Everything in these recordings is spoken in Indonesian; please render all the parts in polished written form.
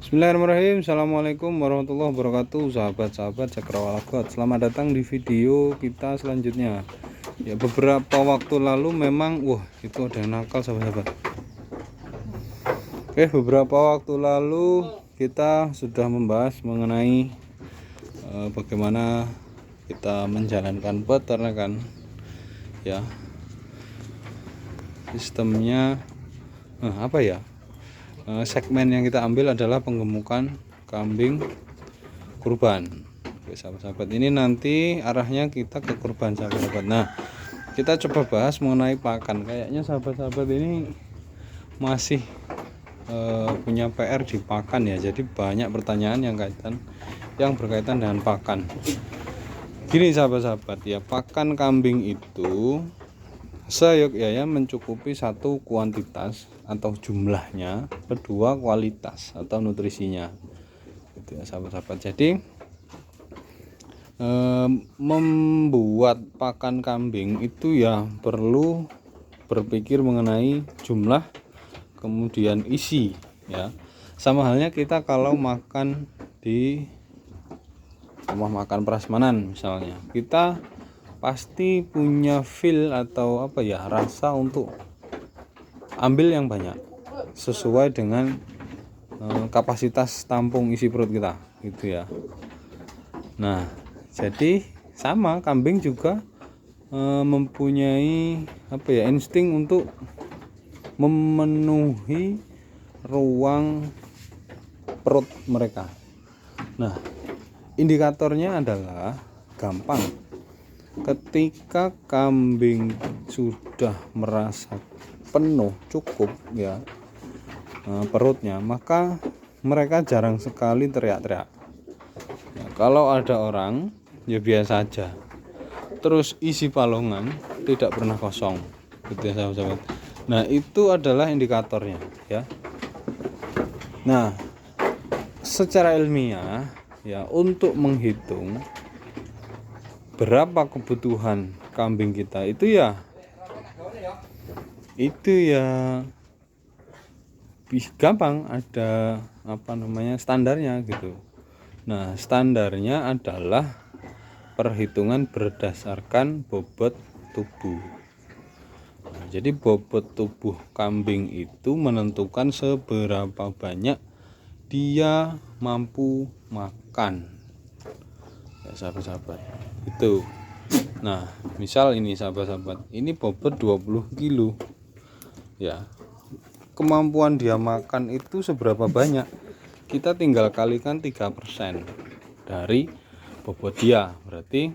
Bismillahirrahmanirrahim. Assalamualaikum warahmatullahi wabarakatuh, sahabat-sahabat Cakrawala God. Selamat datang di video kita selanjutnya. Ya, beberapa waktu lalu memang itu ada yang nakal, sahabat-sahabat. Oke, beberapa waktu lalu kita sudah membahas mengenai bagaimana kita menjalankan peternakan, ya, sistemnya segmen yang kita ambil adalah penggemukan kambing kurban. Oke, sahabat-sahabat, ini nanti arahnya kita ke kurban, sahabat-sahabat. Nah, kita coba bahas mengenai pakan. Kayaknya sahabat-sahabat ini masih punya PR di pakan, ya. Jadi banyak pertanyaan yang berkaitan dengan pakan. Gini sahabat-sahabat, ya, pakan kambing itu seyogyanya mencukupi satu kuantitas atau jumlahnya, kedua kualitas atau nutrisinya, gitu ya sahabat-sahabat. Jadi membuat pakan kambing itu ya perlu berpikir mengenai jumlah, kemudian isi, ya. Sama halnya kita kalau makan di rumah makan prasmanan misalnya, kita pasti punya feel atau rasa untuk ambil yang banyak sesuai dengan kapasitas tampung isi perut kita, gitu ya. Nah, jadi sama kambing juga mempunyai insting untuk memenuhi ruang perut mereka. Nah, indikatornya adalah gampang. Ketika kambing sudah merasa penuh, cukup, ya, perutnya, maka mereka jarang sekali teriak-teriak. Ya, kalau ada orang ya biasa aja. Terus isi palongan tidak pernah kosong, gitu ya sahabat-sahabat. Nah, itu adalah indikatornya, ya. Nah, secara ilmiah, ya, untuk menghitung berapa kebutuhan kambing kita itu ya gampang, ada standarnya, gitu. Nah, standarnya adalah perhitungan berdasarkan bobot tubuh. Nah, jadi bobot tubuh kambing itu menentukan seberapa banyak dia mampu makan, ya sahabat-sahabat. Itu. Nah, misal ini sahabat-sahabat, ini bobot 20 kilo, ya. Kemampuan dia makan itu seberapa banyak? Kita tinggal kalikan 3% dari bobot dia. Berarti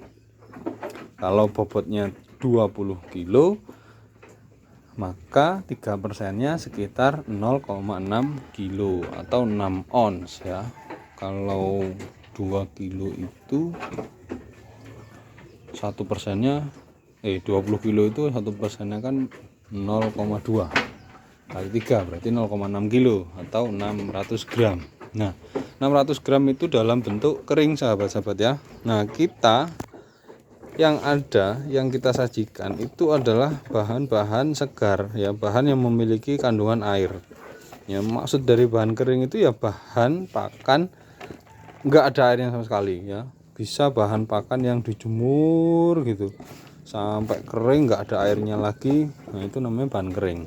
kalau bobotnya 20 kilo, maka 3%-nya sekitar 0,6 kilo atau 6 ons, ya. Kalau 2 kilo itu 1%-nya 20 kilo itu 1%-nya kan 0,2 kali 3, berarti 0,6 kilo atau 600 gram. Nah, 600 gram itu dalam bentuk kering, sahabat-sahabat, ya. Nah, yang kita sajikan itu adalah bahan-bahan segar, ya, bahan yang memiliki kandungan air. Ya, maksud dari bahan kering itu ya bahan pakan enggak ada airnya sama sekali, ya. Bisa bahan pakan yang dijemur gitu sampai kering, enggak ada airnya lagi. Nah, itu namanya bahan kering,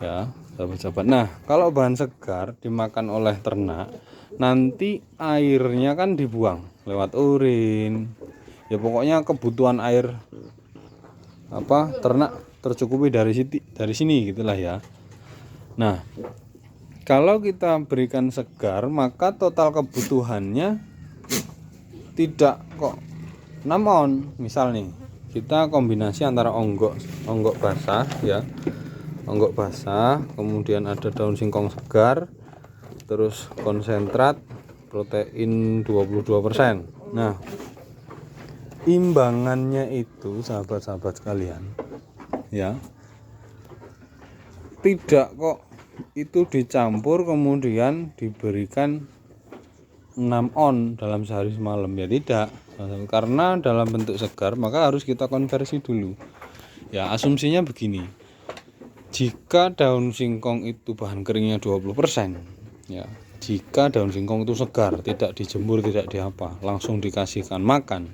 ya sahabat-sahabat. Nah, kalau bahan segar dimakan oleh ternak, nanti airnya kan dibuang lewat urin. Ya, pokoknya kebutuhan air ternak tercukupi dari sini, gitulah, ya. Nah, kalau kita berikan segar, maka total kebutuhannya tidak kok 6 on. Misal nih, kita kombinasi antara onggok basah, ya. Onggok basah, kemudian ada daun singkong segar, terus konsentrat protein 22%. Nah, imbangannya itu, sahabat-sahabat sekalian, ya, tidak kok itu dicampur kemudian diberikan 6 on dalam sehari semalam, ya tidak. Karena dalam bentuk segar, maka harus kita konversi dulu, ya. Asumsinya begini, jika daun singkong itu bahan keringnya 20%, ya, jika daun singkong itu segar, tidak dijemur, tidak diapa, langsung dikasihkan makan,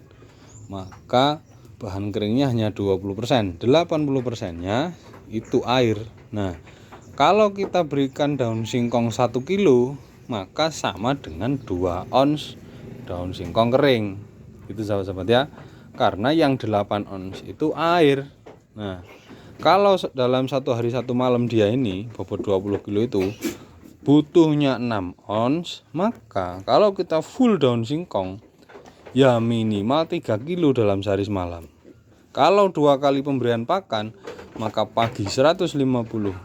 maka bahan keringnya hanya 20%, 80%-nya itu air. Nah, kalau kita berikan daun singkong 1 kilo, maka sama dengan 2 ons daun singkong kering. Itu sahabat-sahabat ya. Karena yang 8 ons itu air. Nah, kalau dalam 1 hari 1 malam dia ini bobot 20 kilo itu butuhnya 6 ons, maka kalau kita full daun singkong ya minimal 3 kilo dalam sehari semalam. Kalau 2 kali pemberian pakan, maka pagi 1,5 kilo,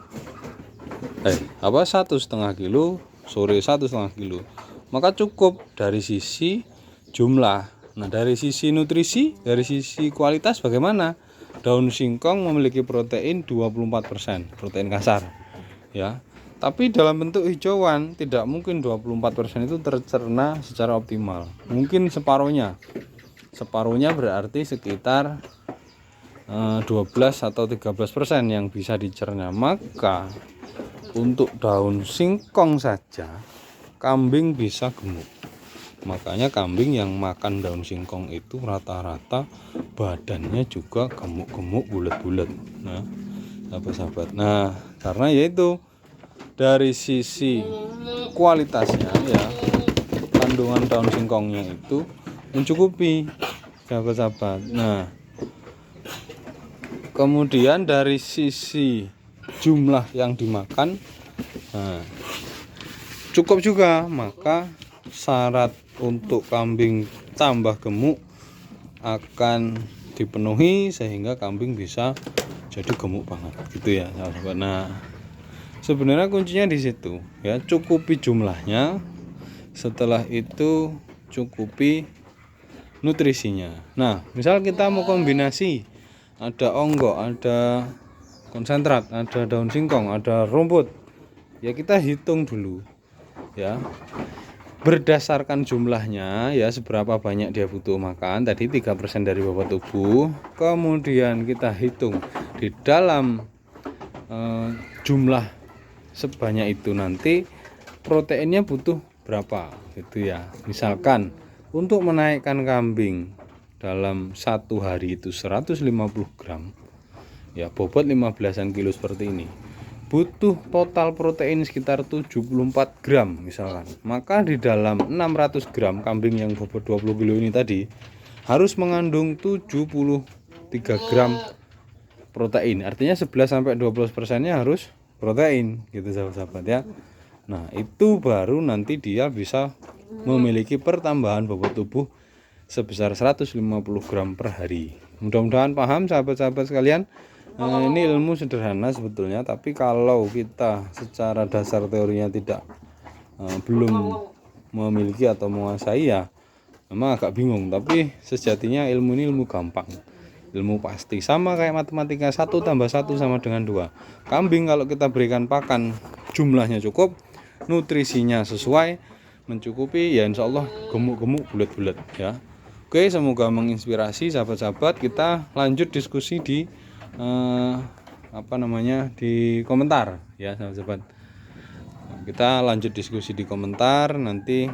sore 1,5 kilo. Maka cukup dari sisi jumlah. Nah, dari sisi nutrisi, dari sisi kualitas bagaimana? Daun singkong memiliki protein 24%, protein kasar. Ya. Tapi dalam bentuk hijauan tidak mungkin 24% itu tercerna secara optimal. Mungkin separuhnya. Separuhnya berarti sekitar 12 atau 13% yang bisa dicerna. Maka untuk daun singkong saja kambing bisa gemuk. Makanya kambing yang makan daun singkong itu rata-rata badannya juga gemuk-gemuk, bulat-bulat. Nah, sahabat-sahabat. Nah, karena yaitu dari sisi kualitasnya ya, kandungan daun singkongnya itu mencukupi, sahabat-sahabat. Nah, kemudian dari sisi jumlah yang dimakan, nah, cukup juga. Maka syarat untuk kambing tambah gemuk akan dipenuhi sehingga kambing bisa jadi gemuk banget gitu ya, sahabat. Nah, sebenarnya kuncinya di situ ya, cukupi jumlahnya, setelah itu cukupi nutrisinya. Nah, misal kita mau kombinasi, ada onggok, ada konsentrat, ada daun singkong, ada rumput, ya kita hitung dulu ya, berdasarkan jumlahnya ya, seberapa banyak dia butuh makan, tadi 3% dari bobot tubuh. Kemudian kita hitung di dalam jumlah sebanyak itu nanti proteinnya butuh berapa gitu ya. Misalkan untuk menaikkan kambing dalam 1 hari itu 150 gram ya, bobot 15-an kilo seperti ini, butuh total protein sekitar 74 gram misalkan. Maka di dalam 600 gram kambing yang bobot 20 kilo ini tadi harus mengandung 73 gram protein. Artinya 11-12%-nya harus protein gitu, sahabat-sahabat ya. Nah, itu baru nanti dia bisa memiliki pertambahan bobot tubuh sebesar 150 gram per hari. Mudah-mudahan paham, sahabat-sahabat sekalian. Ini ilmu sederhana sebetulnya, tapi kalau kita secara dasar teorinya belum memiliki atau menguasai ya memang agak bingung. Tapi sejatinya ilmu ini ilmu gampang, ilmu pasti, sama kayak matematika, 1 tambah 1 sama dengan 2. Kambing kalau kita berikan pakan jumlahnya cukup, nutrisinya sesuai, mencukupi, ya insya Allah gemuk-gemuk, bulat-bulat ya. Oke, semoga menginspirasi sahabat-sahabat. Kita lanjut diskusi di di komentar ya, sahabat-sahabat. Kita lanjut diskusi di komentar nanti.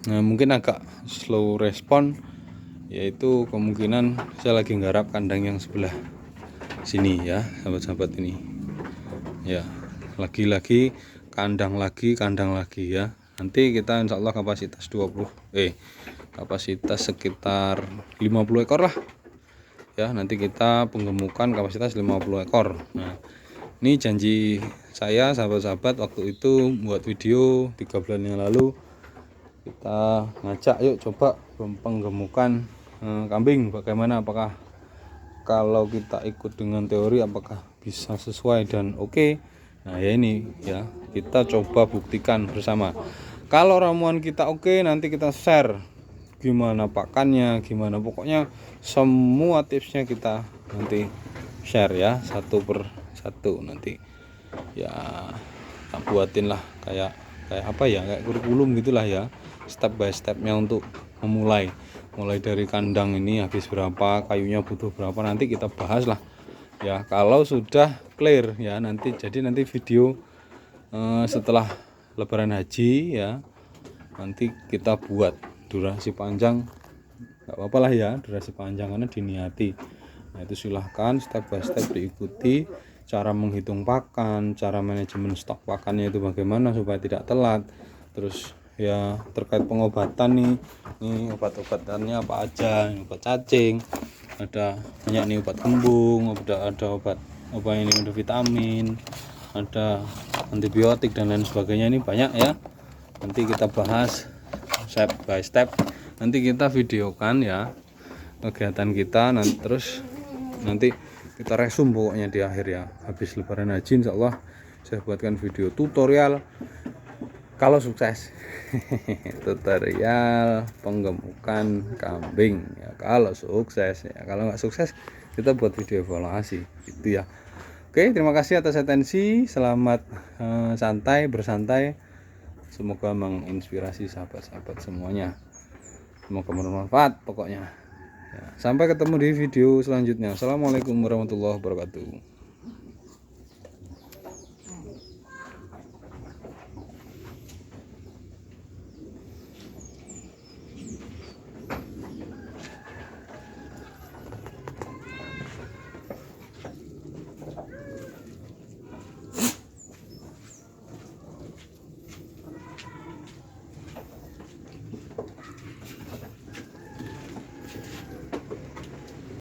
Mungkin agak slow respon, yaitu kemungkinan saya lagi nggarap kandang yang sebelah sini ya, sahabat-sahabat ini ya, lagi kandang lagi ya. Nanti kita insya Allah kapasitas kapasitas sekitar 50 ekor lah ya. Nanti kita penggemukan kapasitas 50 ekor. Nah, ini janji saya, sahabat-sahabat, waktu itu buat video 3 bulan yang lalu, kita ngajak yuk coba penggemukan kambing bagaimana, apakah kalau kita ikut dengan teori apakah bisa sesuai dan oke. Nah ya, ini ya, kita coba buktikan bersama. Kalau ramuan kita oke, nanti kita share gimana pakannya, gimana, pokoknya semua tipsnya kita nanti share ya, 1 per 1 nanti ya. Tak buatin lah kayak kurikulum gitulah ya, step by stepnya untuk mulai dari kandang ini habis berapa, kayunya butuh berapa, nanti kita bahas lah ya. Kalau sudah clear ya, nanti video setelah Lebaran haji ya, nanti kita buat durasi panjang, nggak apa-apa lah ya, durasi panjang karena diniati. Nah itu silahkan step by step diikuti, cara menghitung pakan, cara manajemen stok pakannya itu bagaimana supaya tidak telat. Terus ya terkait pengobatan nih obat-obatannya apa aja, obat cacing, ada banyak nih, obat kembung, ada obat ini, ada vitamin, ada antibiotik dan lain sebagainya, ini banyak ya. Nanti kita bahas step by step, nanti kita videokan ya kegiatan kita, nanti kita resum pokoknya di akhir ya, habis lebaran haji insya Allah saya buatkan video tutorial kalau sukses. Tutorial penggemukan kambing ya kalau sukses ya, kalau nggak sukses kita buat video evaluasi gitu ya. Oke, terima kasih atas atensi, selamat bersantai, semoga menginspirasi sahabat-sahabat semuanya, semoga bermanfaat pokoknya ya. Sampai ketemu di video selanjutnya. Assalamualaikum warahmatullahi wabarakatuh.